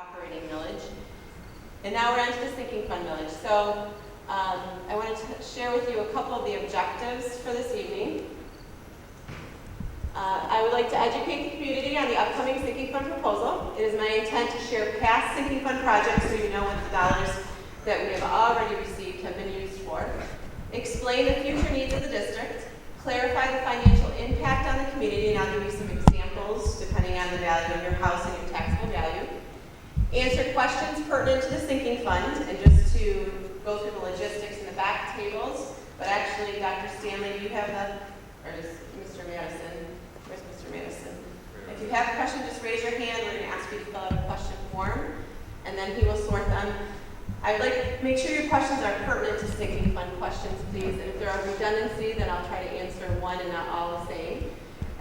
operating millage. And now we're on to the sinking fund millage. So I wanted to share with you a couple of the objectives for this evening. I would like to educate the community on the upcoming sinking fund proposal. It is my intent to share past sinking fund projects so you know what the dollars that we have already received have been used for. Explain the future needs of the district. Clarify the financial impact on the community, and I'll give you some examples depending on the value of your house and your taxable value. Answer questions pertinent to the sinking fund, and just to go through the logistics in the back tables. But actually, Dr. Stanley, do you have the, or is Mr. Madison? Where's Mr. Madison? If you have a question, just raise your hand. We're going to ask you to fill out a question form, and then he will sort them. I would like to make sure your questions are pertinent to sinking fund questions, please. And if there are redundancy, then I'll try to answer one and not all the same.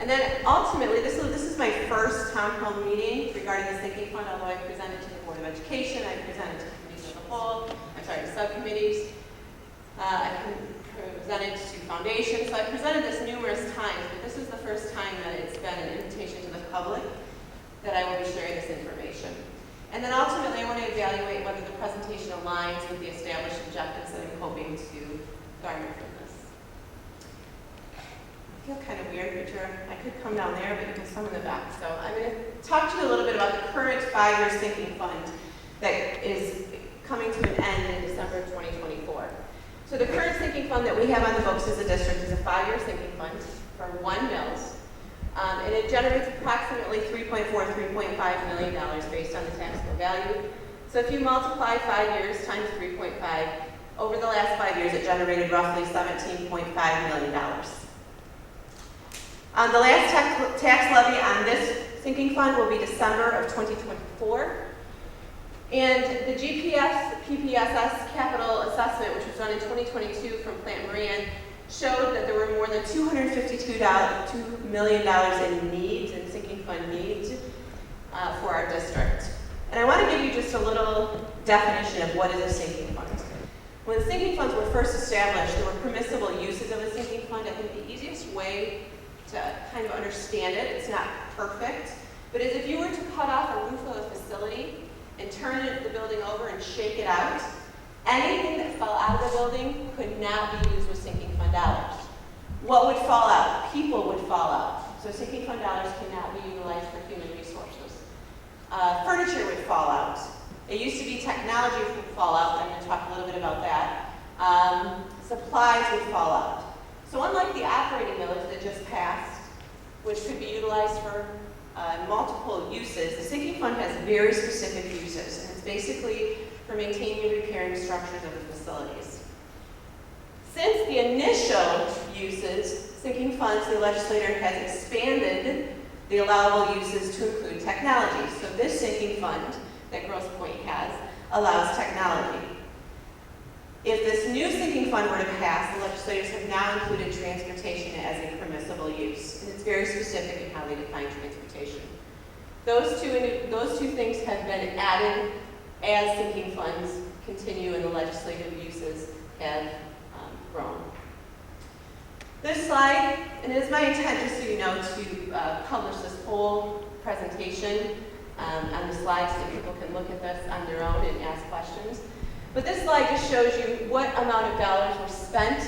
And then ultimately, this is my first town hall meeting regarding the sinking fund, although I presented to the Board of Education, I presented to the committees as a whole, the subcommittees. I presented to foundations, so I presented this numerous times, but this is the first time that it's been an invitation to the public that I will be sharing this information. And then ultimately, I want to evaluate whether the presentation aligns with the established objectives that I'm hoping to garner from this. I feel kind of weird, Peter. I could come down there, but you can come in the back. So I'm going to talk to you a little bit about the current 5-year sinking fund that is coming to an end in December of 2024. So the current sinking fund that we have on the books as a district is a 5-year sinking fund for 1 mills. And it generates approximately $3.4 to $3.5 million based on the taxable value. So if you multiply 5 years times 3.5, over the last 5 years it generated roughly $17.5 million. The last tax levy on this sinking fund will be December of 2024. And the GPPSS capital assessment, which was done in 2022 from Plant Moran, showed that there were more than $252 million in needs, in sinking fund needs, for our district. And I want to give you just a little definition of what is a sinking fund. When sinking funds were first established, there were permissible uses of a sinking fund. I think the easiest way to kind of understand it, it's not perfect, but is if you were to cut off a roof of a facility and turn the building over and shake it out, anything that fell out of the building could not be used with sinking fund dollars. What would fall out? People would fall out. So sinking fund dollars cannot be utilized for human resources. Furniture would fall out. It used to be technology would fall out. I'm going to talk a little bit about that. Supplies would fall out. So unlike the operating millage that just passed, which could be utilized for multiple uses, the sinking fund has very specific uses. And it's basically for maintaining and repairing structures of the facilities. Since the initial uses, sinking funds, the legislature has expanded the allowable uses to include technology. So this sinking fund that Grosse Pointe has allows technology. If this new sinking fund were to pass, the legislators have now included transportation as a permissible use. And it's very specific in how they define transportation. Those two things have been added as sinking funds continue and the legislative uses have grown. This slide, and it is my intent, just so you know, to publish this whole presentation on the slides so that people can look at this on their own and ask questions. But this slide just shows you what amount of dollars were spent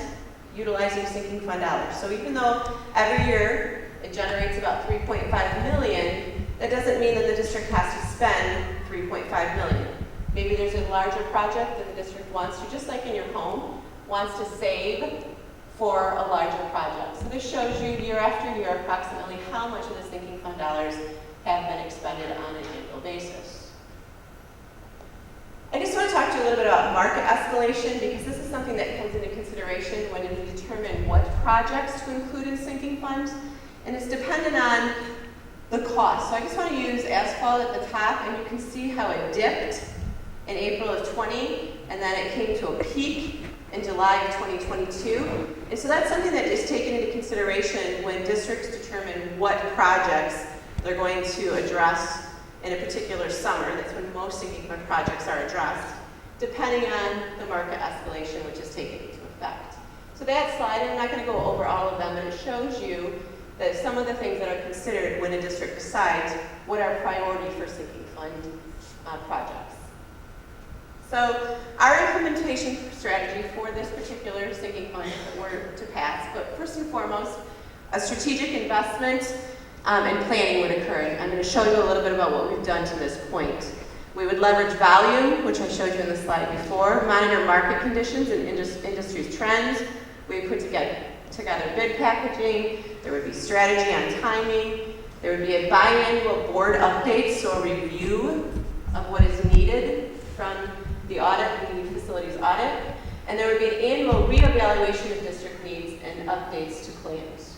utilizing sinking fund dollars. So even though every year it generates about $3.5 million, that doesn't mean that the district has to spend $3.5 million. Maybe there's a larger project that the district wants to, just like in your home, wants to save for a larger project. So this shows you year after year approximately how much of the sinking fund dollars have been expended on an annual basis. I just want to talk to you a little bit about market escalation, because this is something that comes into consideration when we determine what projects to include in sinking funds, and it's dependent on the cost. So I just want to use asphalt at the top, and you can see how it dipped in April of 20, and then it came to a peak in July of 2022. And so that's something that is taken into consideration when districts determine what projects they're going to address in a particular summer. That's when most sinking fund projects are addressed, depending on the market escalation which is taken into effect. So that slide, and I'm not going to go over all of them, but it shows you that some of the things that are considered when a district decides what our priority for sinking fund projects. So our implementation strategy for this particular sinking fund, if it were to pass, but first and foremost, a strategic investment and planning would occur. I'm going to show you a little bit about what we've done to this point. We would leverage volume, which I showed you in the slide before, monitor market conditions and industry's trends. We would put together bid packaging. There would be strategy on timing. There would be a biannual board update, so a review of what is needed from the audit, the facilities audit. And there would be an annual reevaluation of district needs and updates to plans.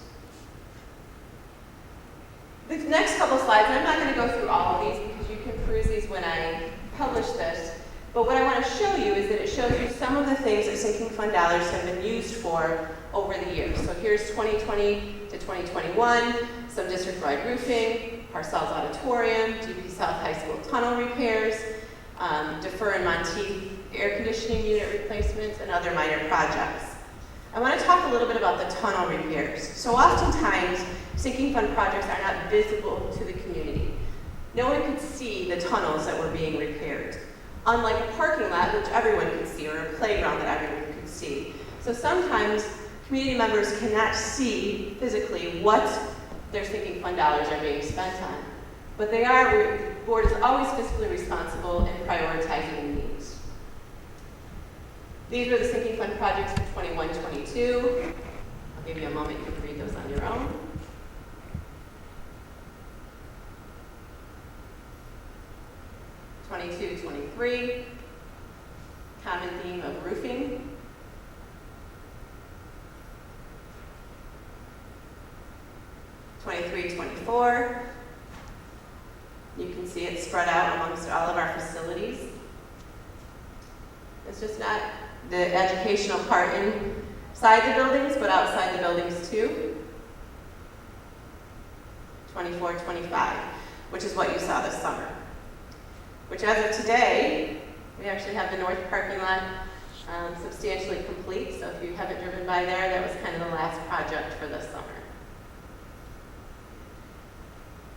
The next couple slides, and I'm not going to go through all of these because you can peruse these when I publish this, but what I want to show you is that it shows you some of the things that sinking fund dollars have been used for over the years. So here's 2020 to 2021, some district-wide roofing, Parcells Auditorium, GP South High School tunnel repairs, Defer and Monteith air conditioning unit replacements, and other minor projects. I want to talk a little bit about the tunnel repairs. So oftentimes, sinking fund projects are not visible to the community. No one could see the tunnels that were being repaired, unlike a parking lot, which everyone could see, or a playground that everyone could see. So sometimes community members cannot see physically what their sinking fund dollars are being spent on. But they are, the board is always fiscally responsible in prioritizing the needs. These were the sinking fund projects for 21-22. I'll give you a moment, you can read those on your own. 22-23, common theme of roofing. 23-24, you can see it spread out amongst all of our facilities. It's just not the educational part inside the buildings, but outside the buildings too. 24-25, which is what you saw this summer. Which as of today, we actually have the north parking lot substantially complete. So if you haven't driven by there, that was kind of the last project for this summer.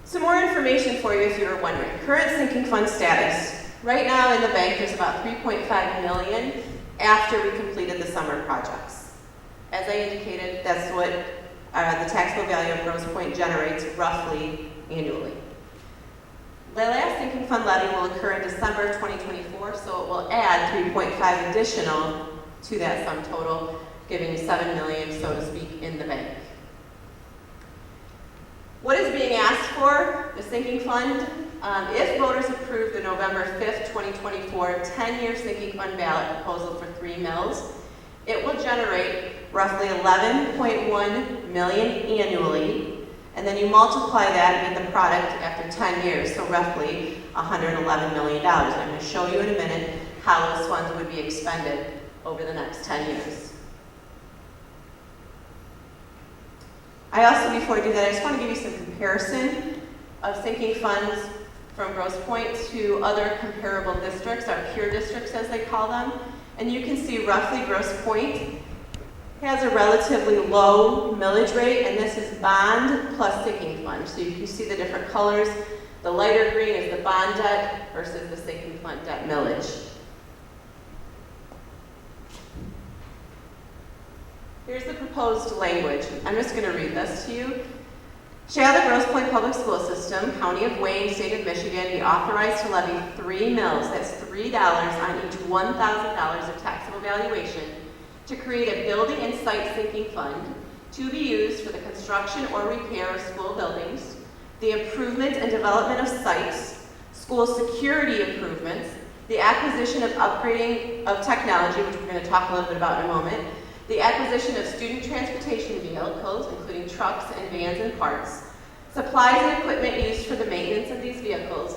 Some more information for you if you were wondering. Current sinking fund status. Right now in the bank, there's about $3.5 million after we completed the summer projects. As I indicated, that's what the taxable value of Grosse Pointe generates roughly annually. The last sinking fund levy will occur in December 2024, so it will add 3.5 additional to that sum total, giving you $7 million, so to speak, in the bank. What is being asked for, the sinking fund? If voters approve the November 5th, 2024 10-year sinking fund ballot proposal for 3 mills, it will generate roughly $11.1 million annually. And then you multiply that and get the product after 10 years, so roughly $111 million. I'm going to show you in a minute how those funds would be expended over the next 10 years. I also, before I do that, I just want to give you some comparison of sinking funds from Grosse Pointe to other comparable districts, our peer districts as they call them. And you can see roughly Grosse Pointe has a relatively low millage rate, and this is bond plus sinking fund. So you can see the different colors. The lighter green is the bond debt versus the sinking fund debt millage. Here's the proposed language. I'm just going to read this to you. Shall the Grosse Pointe Public School System, County of Wayne, State of Michigan, be authorized to levy 3 mills, that's $3 on each $1,000 of taxable valuation, to create a building and site sinking fund to be used for the construction or repair of school buildings, the improvement and development of sites, school security improvements, the acquisition of upgrading of technology, which we're going to talk a little bit about in a moment, the acquisition of student transportation vehicles, including trucks and vans and parts, supplies and equipment used for the maintenance of these vehicles,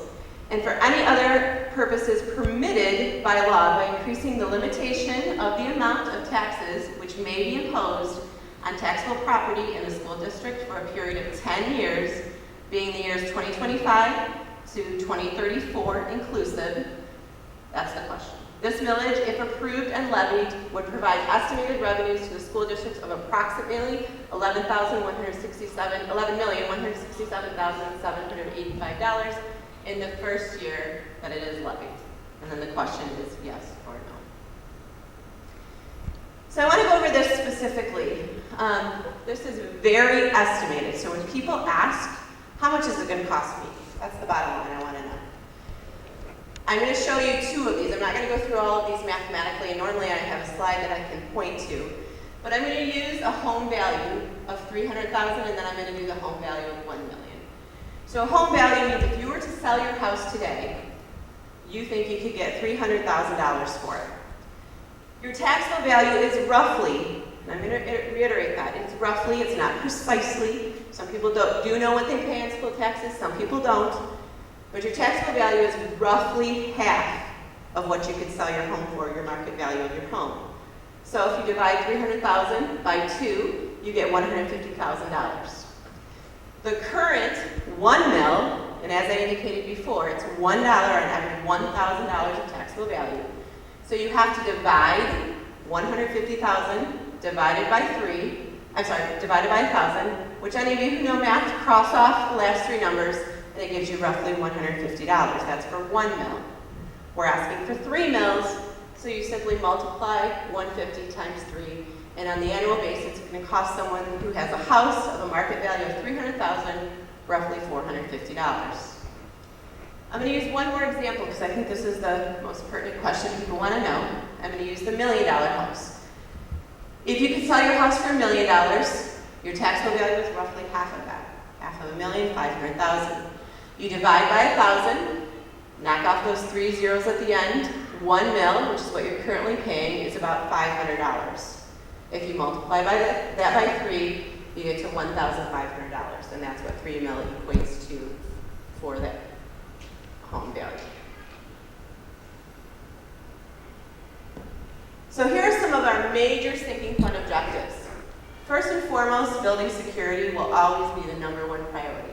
and for any other purposes permitted by law by increasing the limitation of the amount of taxes which may be imposed on taxable property in the school district for a period of 10 years, being the years 2025 to 2034 inclusive. That's the question. This millage, if approved and levied, would provide estimated revenues to the school districts of approximately $11,167,785 in the first year that it is levied. And then the question is yes or no. So I want to go over this specifically. This is very estimated. So when people ask, how much is it going to cost me? That's the bottom line I want to know. I'm going to show you two of these. I'm not going to go through all of these mathematically, and normally I have a slide that I can point to. But I'm going to use a home value of $300,000, and then I'm going to do the home value of $1 million. So home value means if you were to sell your house today, you think you could get $300,000 for it. Your taxable value is roughly, and I'm going to reiterate that, it's roughly, it's not precisely. Some people do know what they pay in school taxes, some people don't. But your taxable value is roughly half of what you could sell your home for, your market value of your home. So if you divide $300,000 by 2, you get $150,000. The current $1 million, and as I indicated before, it's $1 on every $1,000 of taxable value. So you have to divide 150,000 divided by 1,000, which any of you who know math, cross off the last 3 numbers, and it gives you roughly $150. That's for 1 mil. We're asking for 3 mils, so you simply multiply 150 times 3, and on the annual basis, it's going to cost someone who has a house of a market value of $300,000, roughly $450. I'm going to use one more example because I think this is the most pertinent question people want to know. I'm going to use the $1 million house. If you could sell your house for $1 million, your taxable value is roughly half of that. $500,500,000. You divide by 1,000, knock off those 3 zeros at the end. 1 mil, which is what you're currently paying, is about $500. If you multiply that by 3, you get to $1,500, and that's what 3 mil equates to for that home value. So here are some of our major sinking fund objectives. First and foremost, building security will always be the #1 priority.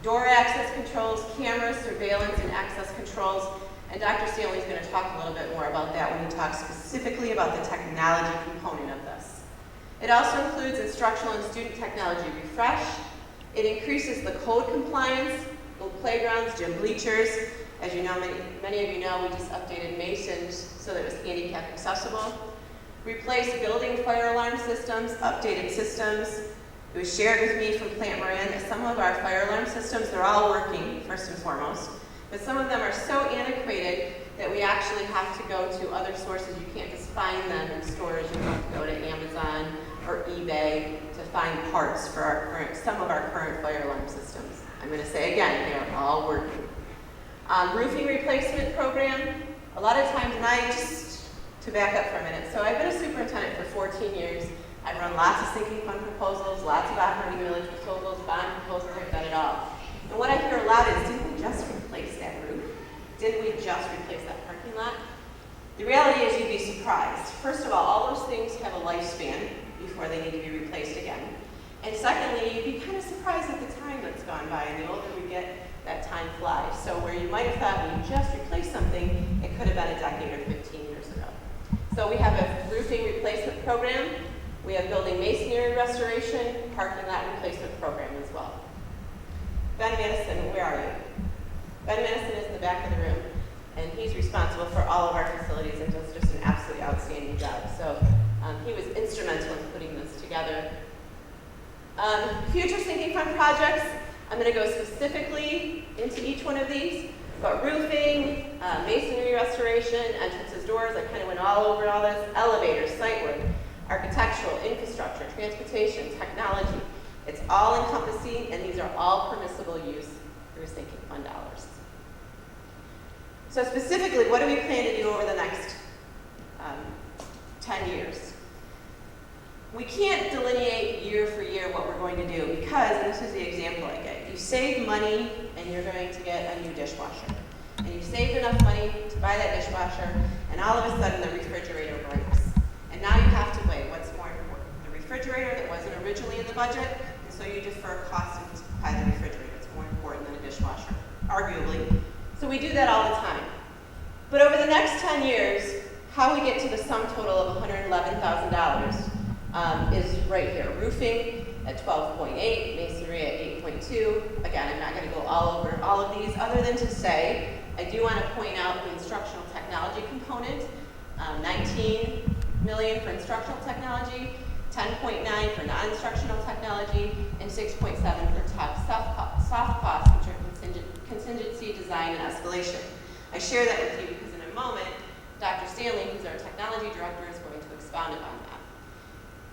Door access controls, cameras, surveillance, and access controls. And Dr. Stanley is going to talk a little bit more about that when he talks specifically about the technology component of this. It also includes instructional and student technology refresh. It increases the code compliance, build playgrounds, gym bleachers. As you know, many of you know, we just updated Masons so that it was handicap accessible. Replace building fire alarm systems, updated systems. It was shared with me from Plant Moran that some of our fire alarm systems, they're all working, first and foremost, but some of them are so antiquated that we actually have to go to other sources. You can't just find them in stores. You have to go to Amazon or eBay to find parts for some of our current fire alarm systems. I'm going to say again, they are all working. Roofing replacement program. A lot of times, to back up for a minute. So I've been a superintendent for 14 years. I've run lots of sinking fund proposals, lots of operating millage proposals, bond proposals, I've done it all. And what I hear a lot is, didn't we just replace that roof? Didn't we just replace that parking lot? The reality is you'd be surprised. First of all those things have a lifespan before they need to be replaced again. And secondly, you'd be kind of surprised at the time that's gone by, and the older we get, that time flies. So where you might have thought we just replaced something, it could have been a decade or 15 years ago. So we have a roofing replacement program. We have building masonry restoration, parking lot replacement program as well. Ben Madison, where are you? Ben Madison is in the back of the room, and he's responsible for all of our facilities and does just an absolutely outstanding job. So he was instrumental in putting this together. Future sinking fund projects, I'm going to go specifically into each one of these, but roofing, masonry restoration, entrances, doors, I kind of went all over all this, elevators, site work, architectural, infrastructure, transportation, technology. It's all encompassing, and these are all permissible use through sinking fund dollars. So specifically, what do we plan to do over the next 10 years? We can't delineate year for year what we're going to do because, and this is the example I get, you save money and you're going to get a new dishwasher. And you saved enough money to buy that dishwasher, and all of a sudden the refrigerator breaks. And now you have to weigh what's more important. The refrigerator that wasn't originally in the budget, and so you defer costs and buy the refrigerator. It's more important than a dishwasher, arguably. So we do that all the time. But over the next 10 years, how we get to the sum total of $111,000 is right here. Roofing at 12.8, masonry at 8.2. Again, I'm not going to go all over all of these other than to say I do want to point out the instructional technology component, 19 million for instructional technology, 10.9 for non-instructional technology, and 6.7 for soft costs, which are contingency, design, and escalation. I share that with you because in a moment, Dr. Stanley, who's our technology director, is going to expound upon that.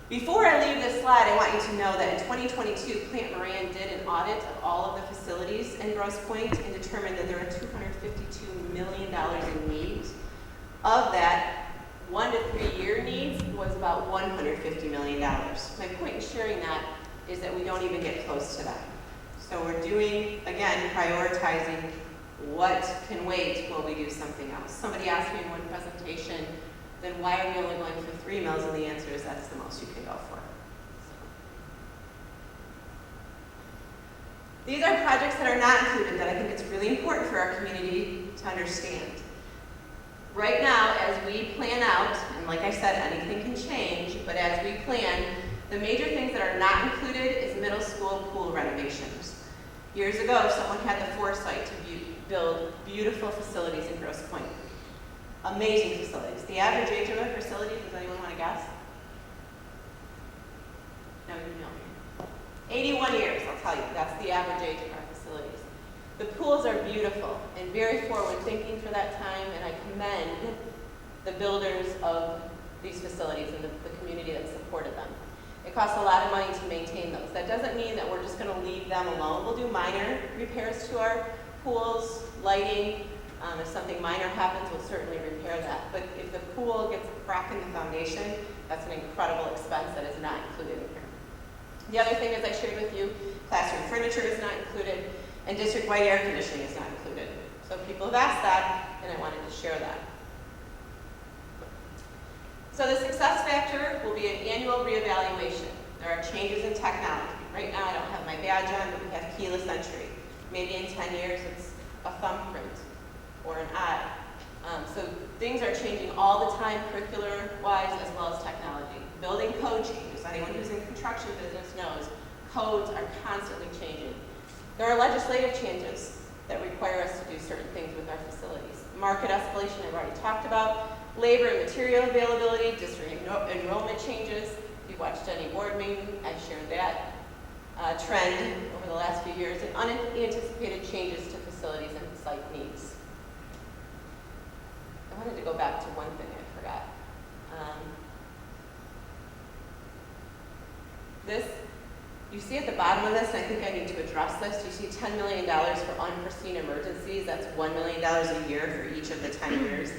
Before I leave this slide, I want you to know that in 2022, Plant Moran did an audit of all of the facilities in Grosse Pointe and determined that there are $252 million in needs. Of that, 1 to 3 year needs was about $150 million. My point in sharing that is that we don't even get close to that. So we're doing, again, prioritizing what can wait while we do something else. Somebody asked me in one presentation, then why are we only going for 3 mills? And the answer is that's the most you can go for. These are projects that are not included that I think it's really important for our community to understand. Right now, as we plan out, and like I said, anything can change, but as we plan, the major things that are not included is middle school pool renovations. Years ago, someone had the foresight to build beautiful facilities in Grosse Pointe. Amazing facilities. The average age of a facility, does anyone want to guess? No, you know. 81 years, I'll tell you. That's the average age of our facilities. The pools are beautiful and very forward-thinking for that time, and I commend the builders of these facilities and the community that supported them. It costs a lot of money to maintain those. That doesn't mean that we're just going to leave them alone. We'll do minor repairs to our pools, lighting. If something minor happens, we'll certainly repair that. But if the pool gets a crack in the foundation, that's an incredible expense that is not included in here. The other thing, as I shared with you, classroom furniture is not included, and district-wide air conditioning is not included. So people have asked that, and I wanted to share that. So the success factor will be an annual reevaluation. There are changes in technology. Right now I don't have my badge on, but we have keyless entry. Maybe in 10 years it's a thumbprint or an eye. So things are changing all the time, curricular-wise as well as technology. Building code changes. Anyone who's in construction business knows codes are constantly changing. There are legislative changes that require us to do certain things with our facilities. Market escalation I've already talked about. Labor and material availability, district enrollment changes. If you've watched any board meeting, I've shared that trend over the last few years, and unanticipated changes to facilities and site needs. I wanted to go back to one thing I forgot. This, you see at the bottom of this, and I think I need to address this, you see $10 million for unforeseen emergencies. That's $1 million a year for each of the 10 years.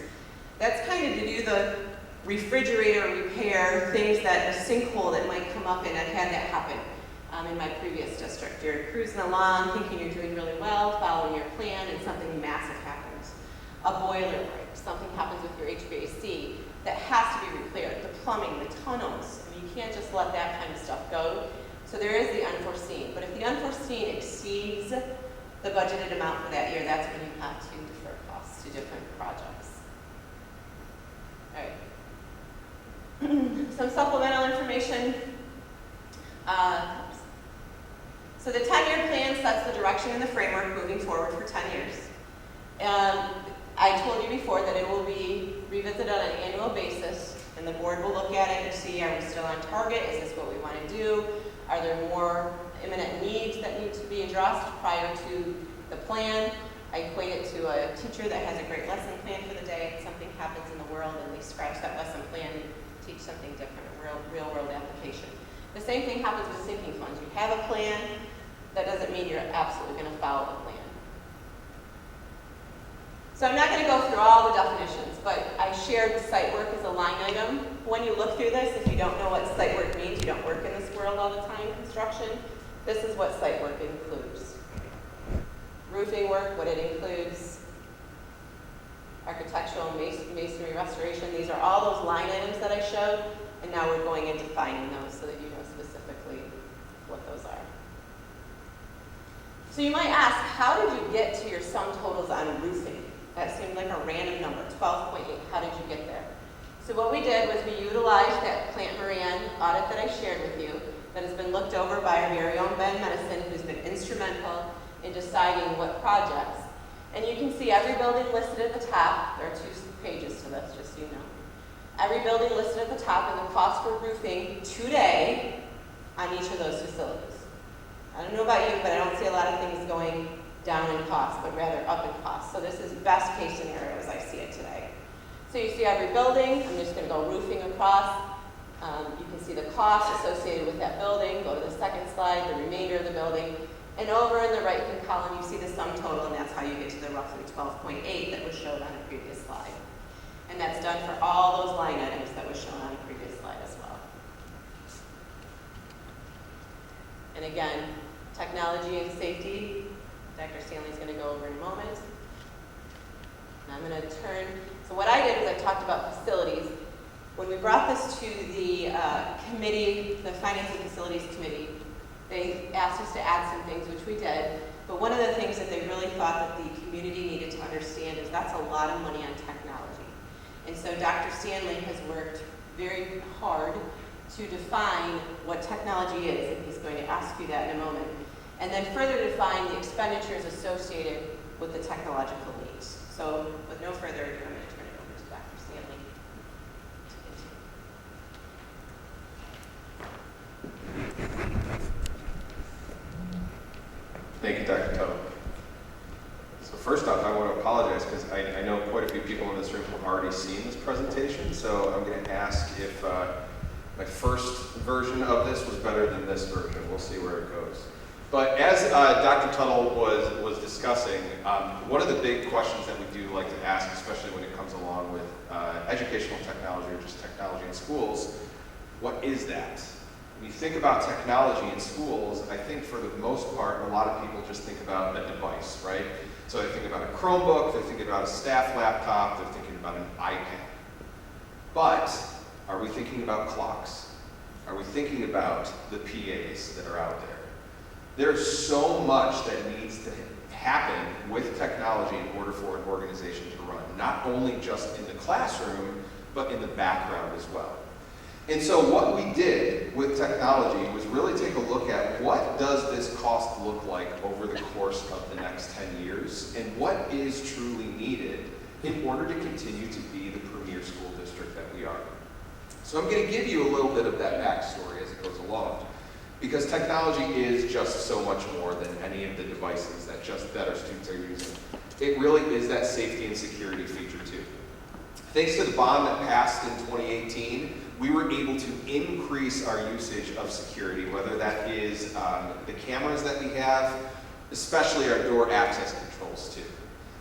That's kind of to do the refrigerator repair, things that a sinkhole that might come up, and I've had that happen in my previous district. You're cruising along, thinking you're doing really well, following your plan, and something massive happens. A boiler break, something happens with your HVAC that has to be repaired. The plumbing, the tunnels, I mean, you can't just let that kind of stuff go. So there is the unforeseen. But if the unforeseen exceeds the budgeted amount for that year, that's when you have to defer costs to different projects. All right. Some supplemental information. So the 10-year plan sets the direction and the framework moving forward for 10 years. I told you before that it will be revisited on an annual basis, and the board will look at it and see, are we still on target? Is this what we want to do? Are there more imminent needs that need to be addressed prior to the plan? I equate it to a teacher that has a great lesson plan for the day, and something happens in the world, and they scratch that lesson plan and teach something different, a real-world application. The same thing happens with sinking funds. You have a plan, that doesn't mean you're absolutely going to follow the plan. So I'm not going to go through all the definitions, but I shared site work as a line item. When you look through this, if you don't know what site work means, you don't work in this world all the time, construction, this is what site work includes. Roofing work, what it includes, architectural, masonry restoration. These are all those line items that I showed, and now we're going and defining those so that you know specifically what those are. So you might ask, how did you get to your sum totals on roofing? That seemed like a random number, 12.8. How did you get there? So what we did was we utilized that Plant Moran audit that I shared with you, that has been looked over by our very own Ben Medicine, who's been instrumental in deciding what projects. And you can see every building listed at the top. There are 2 pages to this, just so you know. Every building listed at the top and the cost for roofing today on each of those facilities. I don't know about you, but I don't see a lot of things going down in cost, but rather up in cost. So this is best case scenario as I see it today. So you see every building. I'm just going to go roofing across. You can see the cost associated with that building. Go to the second slide, the remainder of the building. And over in the right-hand column, you see the sum total, and that's how you get to the roughly 12.8 that was shown on the previous slide. And that's done for all those line items that was shown on the previous slide as well. And again, technology and safety, Dr. Stanley is going to go over in a moment. And I'm going to turn, so what I did was I talked about facilities. When we brought this to the committee, the Finance and Facilities Committee, they asked us to add some things, which we did. But one of the things that they really thought that the community needed to understand is that's a lot of money on technology. And so Dr. Stanley has worked very hard to define what technology is, and he's going to ask you that in a moment. And then further define the expenditures associated with the technological needs. So with no further ado, I'm going to turn it over to Dr. Stanley. Thank you, Dr. Tuttle. So first off, I want to apologize because I know quite a few people in this room have already seen this presentation, so I'm going to ask if my first version of this was better than this version. We'll see where it goes. But as Dr. Tuttle was discussing, one of the big questions that we do like to ask, especially when it comes along with educational technology or just technology in schools, what is that? When you think about technology in schools, I think for the most part, a lot of people just think about a device, right? So they think about a Chromebook, they're thinking about a staff laptop, they're thinking about an iPad. But are we thinking about clocks? Are we thinking about the PAs that are out there? There's so much that needs to happen with technology in order for an organization to run, not only just in the classroom, but in the background as well. And so what we did with technology was really take a look at what does this cost look like over the course of the next 10 years, and what is truly needed in order to continue to be the premier school district that we are. So I'm going to give you a little bit of that backstory as it goes along, because technology is just so much more than any of the devices that our students are using. It really is that safety and security feature too. Thanks to the bond that passed in 2018, we were able to increase our usage of security, whether that is the cameras that we have, especially our door access controls too.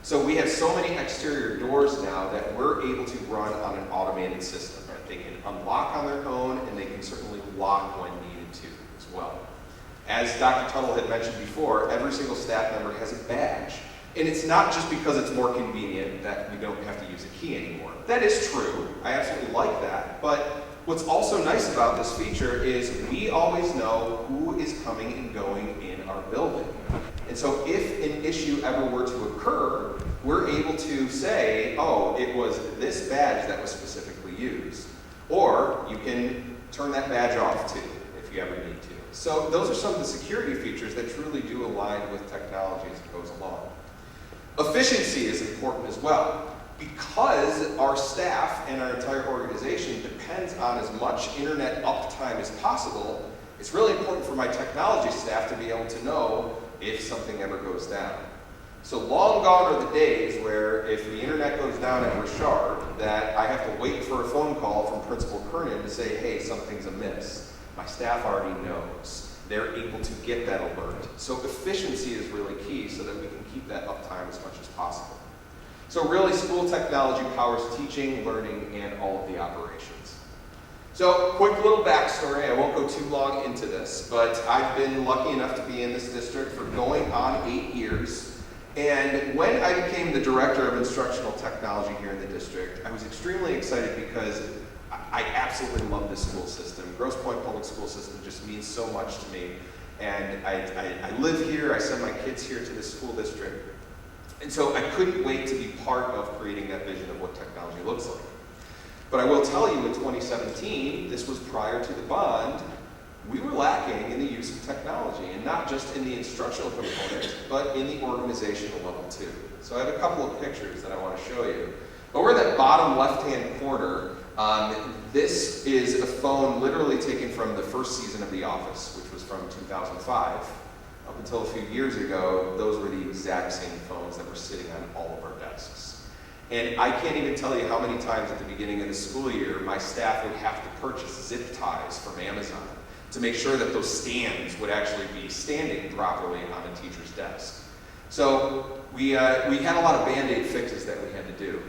So we have so many exterior doors now that we're able to run on an automated system. Right? They can unlock on their own, and they can certainly lock when needed to as well. As Dr. Tuttle had mentioned before, every single staff member has a badge. And it's not just because it's more convenient that we don't have to use a key anymore. That is true. I absolutely like that. But what's also nice about this feature is we always know who is coming and going in our building. And so if an issue ever were to occur, we're able to say, oh, it was this badge that was specifically used. Or you can turn that badge off too, if you ever need to. So those are some of the security features that truly do align with technology as it goes along. Efficiency is important as well, because our staff and our entire organization depends on as much internet uptime as possible. It's really important for my technology staff to be able to know if something ever goes down. So long gone are the days where if the internet goes down at Richard, that I have to wait for a phone call from Principal Kernan to say, hey, something's amiss. My staff already knows. They're able to get that alert. So efficiency is really key so that we can keep that uptime as much as possible. So really, school technology powers teaching, learning, and all of the operations. So quick little backstory. I won't go too long into this, but I've been lucky enough to be in this district for going on 8 years. And when I became the Director of Instructional Technology here in the district, I was extremely excited because I absolutely love this school system. Grosse Pointe Public School System just means so much to me. And I live here, I send my kids here to this school district. And so I couldn't wait to be part of creating that vision of what technology looks like. But I will tell you, in 2017, this was prior to the bond, we were lacking in the use of technology, and not just in the instructional component, but in the organizational level too. So I have a couple of pictures that I want to show you. Over in that bottom left-hand corner, this is a phone literally taken from the first season of The Office, which was from 2005. Up until a few years ago, those were the exact same phones that were sitting on all of our desks. And I can't even tell you how many times at the beginning of the school year, my staff would have to purchase zip ties from Amazon to make sure that those stands would actually be standing properly on a teacher's desk. So we had a lot of Band-Aid fixes that we had to do.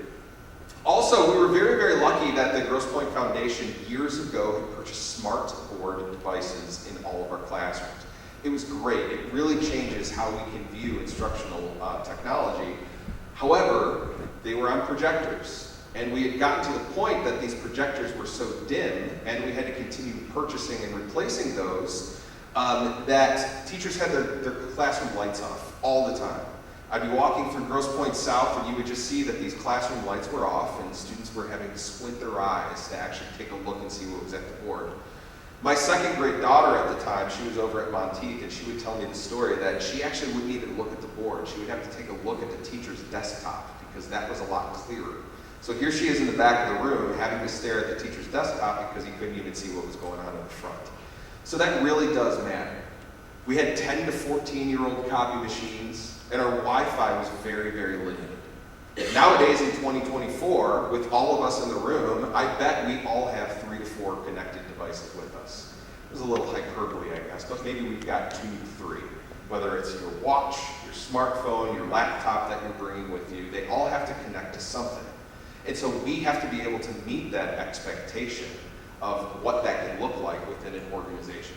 Also, we were very, very lucky that the Grosse Pointe Foundation years ago had purchased smart board devices in all of our classrooms. It was great. It really changes how we can view instructional technology. However, they were on projectors, and we had gotten to the point that these projectors were so dim, and we had to continue purchasing and replacing those, that teachers had their classroom lights off all the time. I'd be walking through Grosse Pointe South, and you would just see that these classroom lights were off, and students were having to squint their eyes to actually take a look and see what was at the board. My second grade daughter at the time, she was over at Pointe, and she would tell me the story that she actually wouldn't even look at the board. She would have to take a look at the teacher's desktop, because that was a lot clearer. So here she is in the back of the room, having to stare at the teacher's desktop because he couldn't even see what was going on in the front. So that really does matter. We had 10 to 14-year-old copy machines, and our Wi-Fi was very, very limited. Nowadays in 2024, with all of us in the room, I bet we all have 3 to 4 connected devices with us. It was a little hyperbole, I guess, but maybe we've got 2 to 3. Whether it's your watch, your smartphone, your laptop that you're bringing with you, they all have to connect to something. And so we have to be able to meet that expectation of what that can look like within an organization.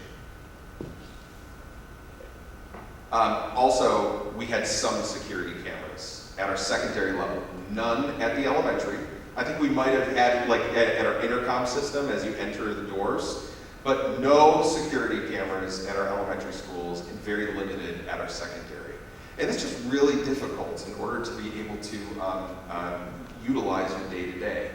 Also, we had some security cameras at our secondary level, none at the elementary. I think we might have had, like, at our intercom system as you enter the doors, but no security cameras at our elementary schools and very limited at our secondary. And it's just really difficult in order to be able to utilize your day-to-day.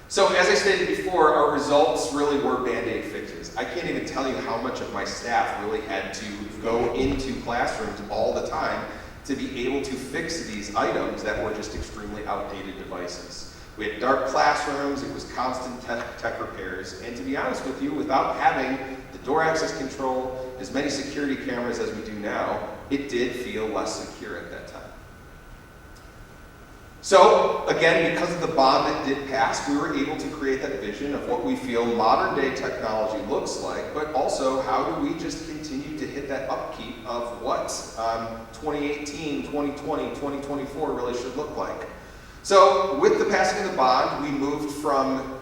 So as I stated before, our results really were Band-Aid fixes. I can't even tell you how much of my staff really had to go into classrooms all the time to be able to fix these items that were just extremely outdated devices. We had dark classrooms, it was constant tech repairs, and to be honest with you, without having the door access control, as many security cameras as we do now, it did feel less secure at that time. So, again, because of the bond that did pass, we were able to create that vision of what we feel modern day technology looks like, but also how do we just continue to hit that upkeep of what 2018, 2020, 2024 really should look like. So, with the passing of the bond, we moved from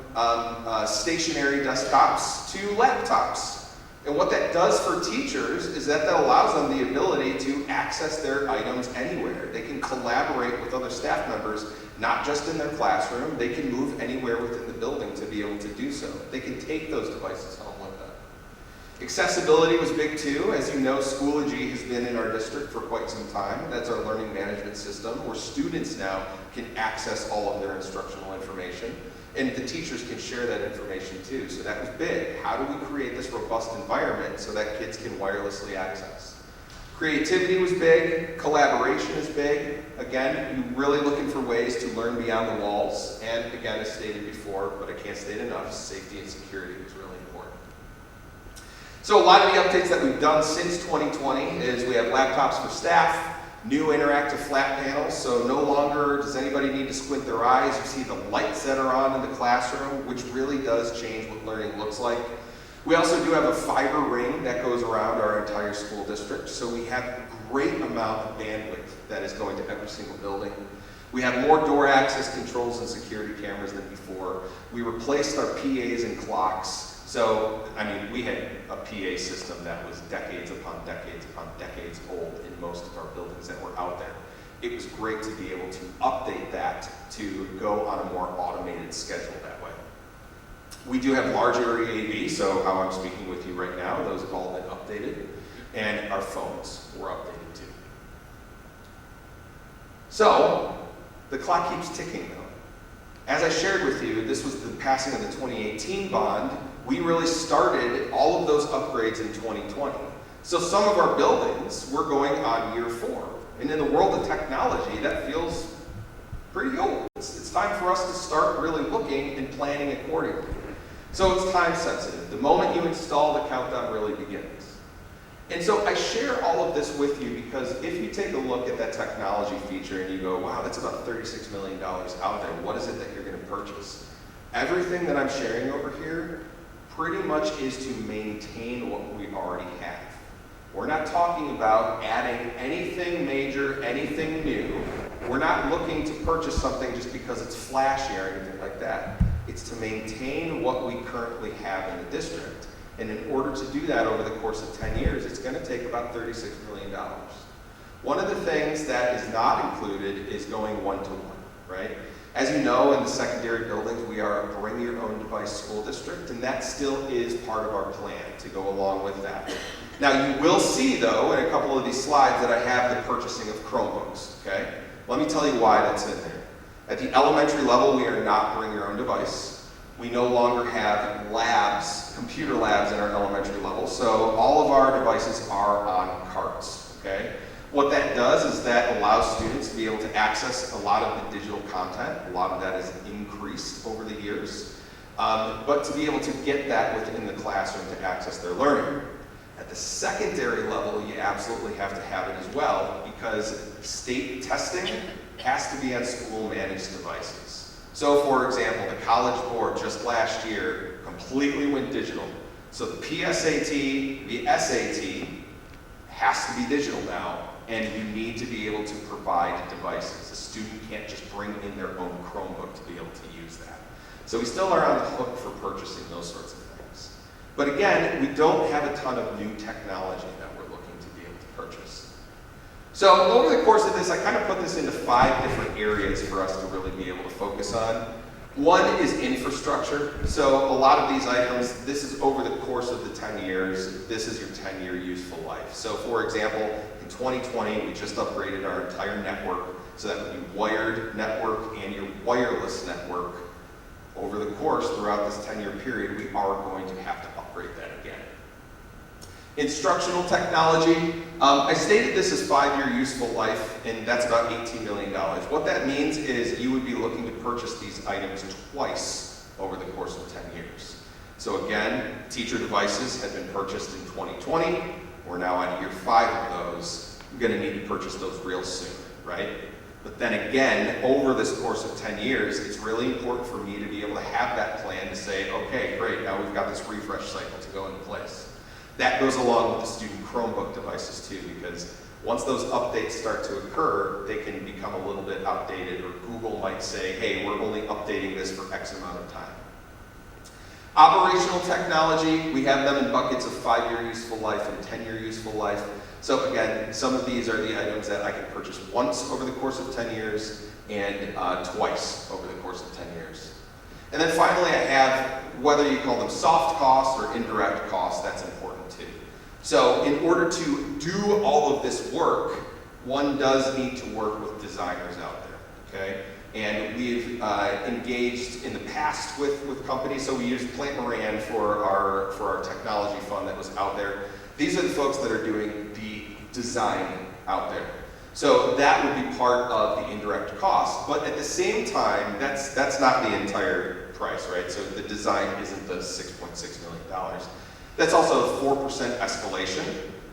stationary desktops to laptops. And what that does for teachers is that allows them the ability to access their items anywhere. They can collaborate with other staff members, not just in their classroom. They can move anywhere within the building to be able to do so. They can take those devices home with them. Accessibility was big too. As you know, Schoology has been in our district for quite some time. That's our learning management system, where students now can access all of their instructional information. And the teachers can share that information too. So that was big. How do we create this robust environment so that kids can wirelessly access? Creativity was big. Collaboration is big. Again, you're really looking for ways to learn beyond the walls. And again, as stated before, but I can't state enough, safety and security was really important. So a lot of the updates that we've done since 2020 is we have laptops for staff, new interactive flat panels, so no longer does anybody need to squint their eyes. You see the lights that are on in the classroom, which really does change what learning looks like. We also do have a fiber ring that goes around our entire school district, so we have a great amount of bandwidth that is going to every single building. We have more door access controls and security cameras than before. We replaced our PAs and clocks. So, I mean, we had a PA system that was decades upon decades old in most of our buildings that were out there. It was great to be able to update that to go on a more automated schedule that way. We do have large area AV, so how I'm speaking with you right now, those have all been updated, and our phones were updated too. So, the clock keeps ticking though. As I shared with you, this was the passing of the 2018 bond. we really started all of those upgrades in 2020. So some of our buildings, we're going on year 4. And in the world of technology, that feels pretty old. It's time for us to start really looking and planning accordingly. So it's time sensitive. The moment you install, the countdown really begins. And so I share all of this with you because if you take a look at that technology feature and you go, wow, that's about $36 million out there, what is it that you're going to purchase? Everything that I'm sharing over here pretty much is to maintain what we already have. We're not talking about adding anything major, anything new. We're not looking to purchase something just because it's flashy or anything like that. It's to maintain what we currently have in the district. And in order to do that over the course of 10 years, it's going to take about $36 million. One of the things that is not included is going one-to-one, right? As you know, in the secondary buildings, we are a bring your own device school district, and that still is part of our plan to go along with that. Now, you will see, though, in a couple of these slides that I have the purchasing of Chromebooks, okay? Let me tell you why that's in there. At the elementary level, we are not bring your own device. We no longer have labs, computer labs in our elementary level, so all of our devices are on carts, okay? What that does is that allows students to be able to access a lot of the digital content. A lot of that has increased over the years, but to be able to get that within the classroom to access their learning. At the secondary level, you absolutely have to have it as well because state testing has to be on school-managed devices. So, for example, the College Board just last year completely went digital. So the PSAT, the SAT has to be digital now, and you need to be able to provide devices. A student can't just bring in their own Chromebook to be able to use that. So we still are on the hook for purchasing those sorts of things. But again, we don't have a ton of new technology that we're looking to be able to purchase. So over the course of this, I kind of put this into 5 different areas for us to really be able to focus on. One is infrastructure. So a lot of these items, this is over the course of the 10 years. This is your 10-year useful life. So for example, in 2020, we just upgraded our entire network. So that would be wired network and your wireless network. Over the course, throughout this 10-year period, we are going to have to upgrade that again. Instructional technology, I stated this as 5-year useful life, and that's about $18 million. What that means is you would be looking to purchase these items twice over the course of 10 years. So again, teacher devices had been purchased in 2020. We're now on year 5 of those. We're going to need to purchase those real soon, right? But then again, over this course of 10 years, it's really important for me to be able to have that plan to say, okay, great, now we've got this refresh cycle to go into place. That goes along with the student Chromebook devices too, because once those updates start to occur, they can become a little bit outdated, or Google might say, hey, we're only updating this for X amount of time. Operational technology, we have them in buckets of 5-year useful life and 10-year useful life. So again, some of these are the items that I can purchase once over the course of 10 years and twice over the course of 10 years. And then finally, I have, whether you call them soft costs or indirect costs, that's important too. So in order to do all of this work, one does need to work with designers out there, okay? And we've engaged in the past with companies, so we used Plant Moran for our technology fund that was out there. These are the folks that are doing the design out there. So that would be part of the indirect cost, but at the same time, that's not the entire price, right? So the design isn't the $6.6 million. That's also a 4% escalation,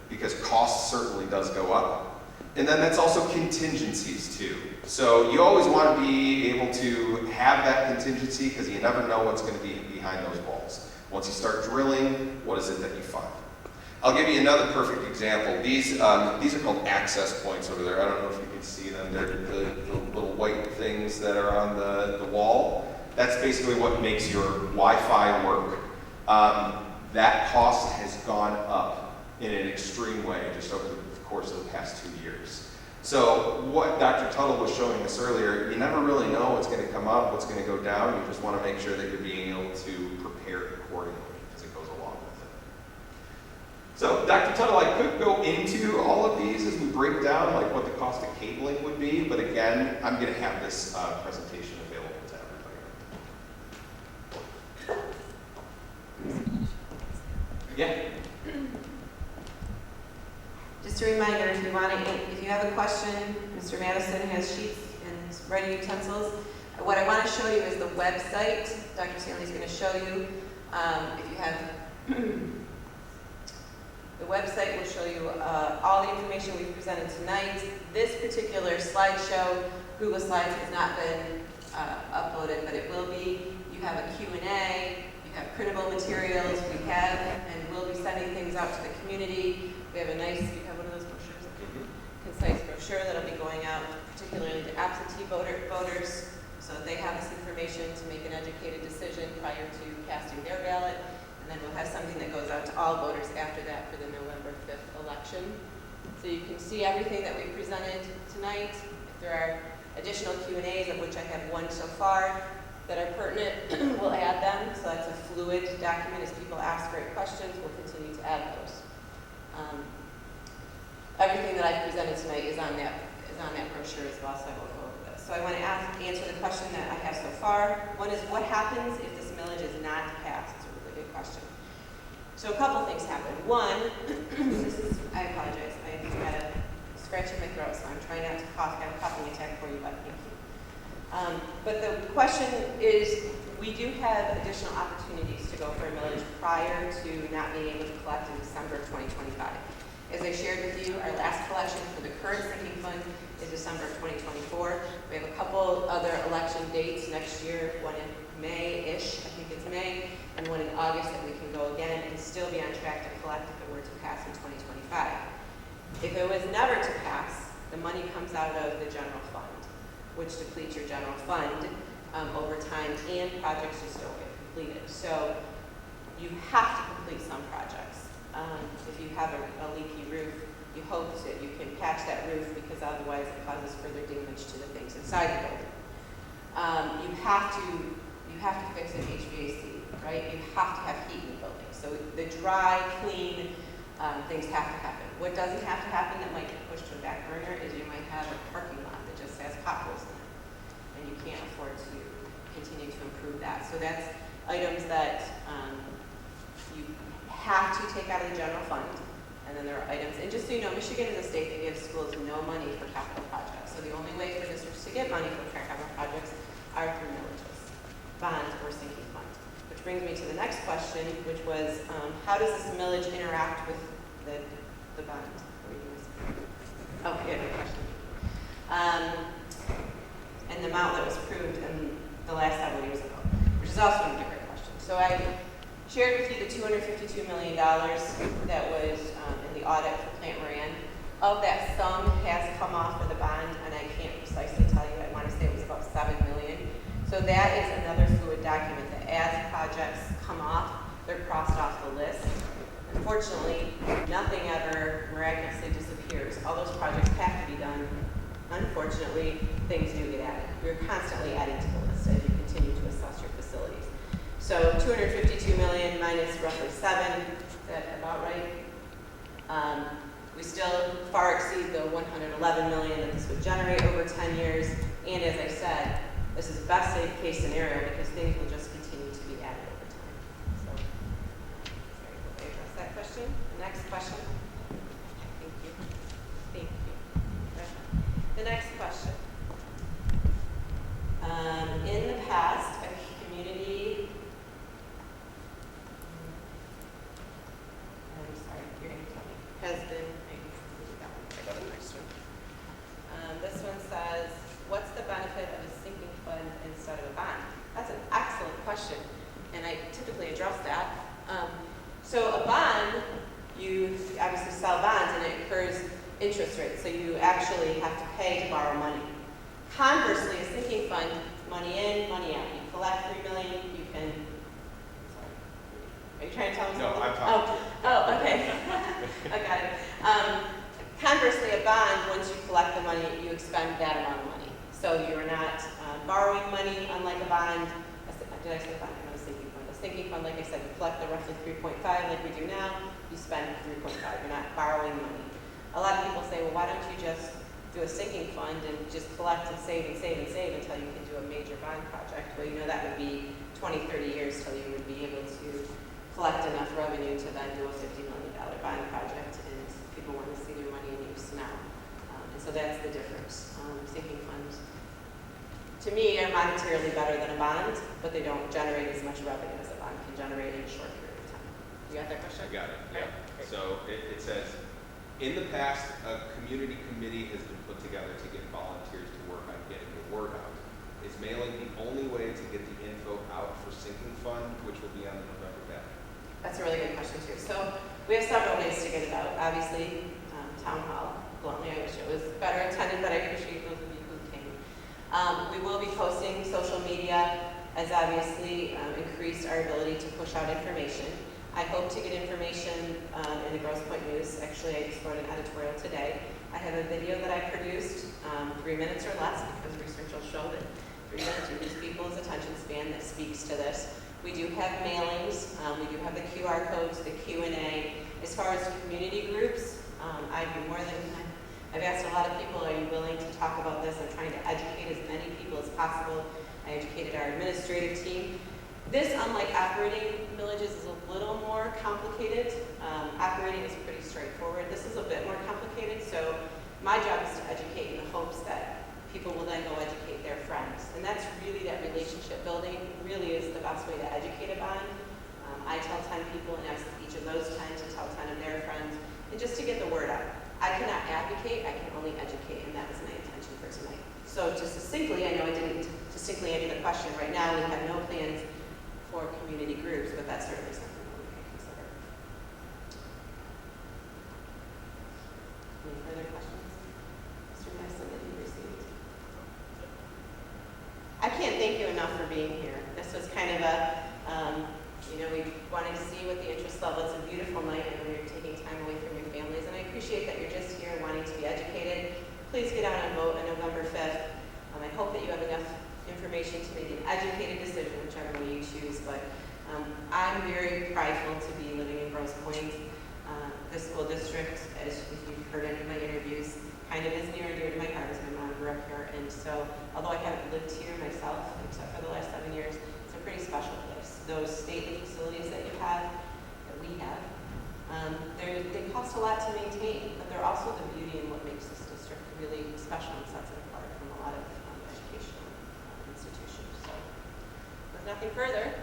because cost certainly does go up. And then that's also contingencies too. So you always want to be able to have that contingency, because you never know what's going to be behind those walls. Once you start drilling, what is it that you find? I'll give you another perfect example. These are called access points over there. I don't know if you can see them. They're the little white things that are on the wall. That's basically what makes your Wi-Fi work. That cost has gone up in an extreme way just over the course of the past 2 years. So what Dr. Tuttle was showing us earlier, you never really know what's going to come up, what's going to go down. You just want to make sure that you're being able to prepare accordingly as it goes along with it. So Dr. Tuttle, I could go into all of these as we break down like what the cost of cabling would be, but again, I'm going to have this presentation available to everybody. Yeah. Just a reminder, if you have a question, Mr. Madison has sheets and writing utensils. What I want to show you is the website. Dr. Stanley is going to show you. If you have the website will show you all the information we've presented tonight. This particular slideshow, Google Slides, has not been uploaded, but it will be. You have a Q&A, you have printable materials, we have, and we'll be sending things out to the community. We have you have one of those brochures, concise brochure that'll be going out, particularly to absentee voters, so that they have this information to make an educated decision prior to casting their ballot. And then we'll have something that goes out to all voters after that for the November 5th election. So you can see everything that we presented tonight. If there are additional Q&As, of which I have one so far, that are pertinent, we'll add them. So that's a fluid document. As people ask great questions, we'll continue to add those. Everything that I've presented tonight is on that brochure as well, so I won't go over this. So I want to answer the question that I have so far. One is, what happens if this millage is not passed? It's a really good question. So a couple things happen. One, I apologize, I had a scratch in my throat, so I'm trying not to cough. I have a coughing attack for you, but thank you. But the question is, we do have additional opportunities to go for a millage prior to not being able to collect in December of 2025. As I shared with you, our last collection for the current sinking fund is December of 2024. We have a couple other election dates next year, one in May-ish, I think it's May, and one in August that we can go again and still be on track to collect if it were to pass in 2025. If it was never to pass, the money comes out of the general fund, which depletes your general fund over time, and projects just don't get completed. So you have to complete some projects. If you have a leaky roof, you hope that you can patch that roof, because otherwise it causes further damage to the things inside the building. You have to fix an HVAC, right? You have to have heat in the building. So the dry, clean things have to happen. What doesn't have to happen that might get pushed to a back burner is you might have a parking lot that just has potholes in it, and you can't afford to continue to improve that. So that's items that you have to take out of the general fund. And then there are items, and just so you know, Michigan is a state that gives schools no money for capital projects. So the only way for districts to get money for capital projects are through millages, bonds, or sinking fund. Which brings me to the next question, which was, how does this millage interact with the bond? Oh, yeah, good question. And the amount that was approved in the last several years ago, which is also a great question. So I shared with you the $252 million that was in the audit for Plant Moran. Of that, some has come off for the bond, and I can't precisely tell you. I want to say it was about $7 million. So that is another fluid document that as projects come off, they're crossed off the list. Unfortunately, nothing ever miraculously disappears. All those projects have to be done. Unfortunately, things do get added. We're constantly adding to the list as you continue to assess your facilities. So 252 million minus roughly 7, is that about right? We still far exceed the 111 million that this would generate over 10 years. And as I said, this is best case scenario because things will just continue to be added over time. So, sorry, did I address that question? The next question. Thank you. Thank you. The next question. In the past, a community. I'm sorry, you're going to tell me. Has been. I got it next one. This one says, what's the benefit of a sinking fund instead of a bond? That's an excellent question, and I typically address that. So a bond, you obviously sell bonds, and it incurs interest rates, so you actually have to pay to borrow money. Conversely, a sinking fund, money in, money out. You collect $3 million, you can. Sorry, are you trying to tell me something? No, I'm talking. Oh, okay. I got it. Conversely, a bond, once you collect the money, you expend that amount of money. So you're not borrowing money, unlike a bond. Did I say bond? No, a sinking fund. A sinking fund, like I said, you collect the roughly 3.5 like we do now. You spend 3.5. You're not borrowing money. A lot of people say, well, why don't you just do a sinking fund and just collect and save and save and save until you can do a major bond project? Well, you know that would be 20, 30 years till you would be able to collect enough revenue to then do a $50 million bond project, and people want to see their money in use now. And so that's the difference. Sinking funds, to me, are monetarily better than a bond, but they don't generate as much revenue as a bond can generate in a short period of time. You got that question? I got it, yeah. Great. So it says, in the past, a community committee has been put together to get volunteers to work on getting the word out. Is mailing the only way to get the info out for sinking fund, which will be on the November ballot? That's a really good question too. So we have several ways to get it out. Obviously, town hall. Bluntly, I wish it was better attended, but I appreciate those of you who came. We will be posting. Social media has obviously increased our ability to push out information. I hope to get information in the Grosse Pointe News. Actually, I just wrote an editorial today. I have a video that I produced, 3 minutes or less, because research will show that 3 minutes is people's attention span that speaks to this. We do have mailings. We do have the QR codes, the Q&A. As far as community groups, I've asked a lot of people, are you willing to talk about this? I'm trying to educate as many people as possible. I educated our administrative team. This, unlike operating villages, is a little more complicated. Operating is pretty straightforward. This is a bit more complicated, so my job is to educate in the hopes that people will then go educate their friends. And that's really that relationship building really is the best way to educate a bond. I tell 10 people and ask each of those 10 to tell 10 of their friends, and just to get the word out. I cannot advocate, I can only educate, and that was my intention for tonight. So just succinctly, I know I didn't distinctly answer the question. Right now, we have no plans for community groups, but that's certainly something that we can consider. Any further questions? Mr. Madison, that you received? I can't thank you enough for being here. This was kind of a, we wanted to see what the interest level. It's a beautiful night, and you're taking time away from your families, and I appreciate that you're just here wanting to be educated. Please get out and vote on November 5th. I hope that you have enough information to make an educated decision, whichever way you choose, but I'm very prideful to be living in Grosse Pointe. This school district, as if you've heard any of my interviews, kind of is near and dear to my heart as my mom grew up here, and so although I haven't lived here myself, except for the last 7 years, it's a pretty special place. Those stately facilities that you have, that we have, they cost a lot to maintain, but they're also the beauty and what makes this district really special and sets it apart from a lot of educational institutions. So, with nothing further,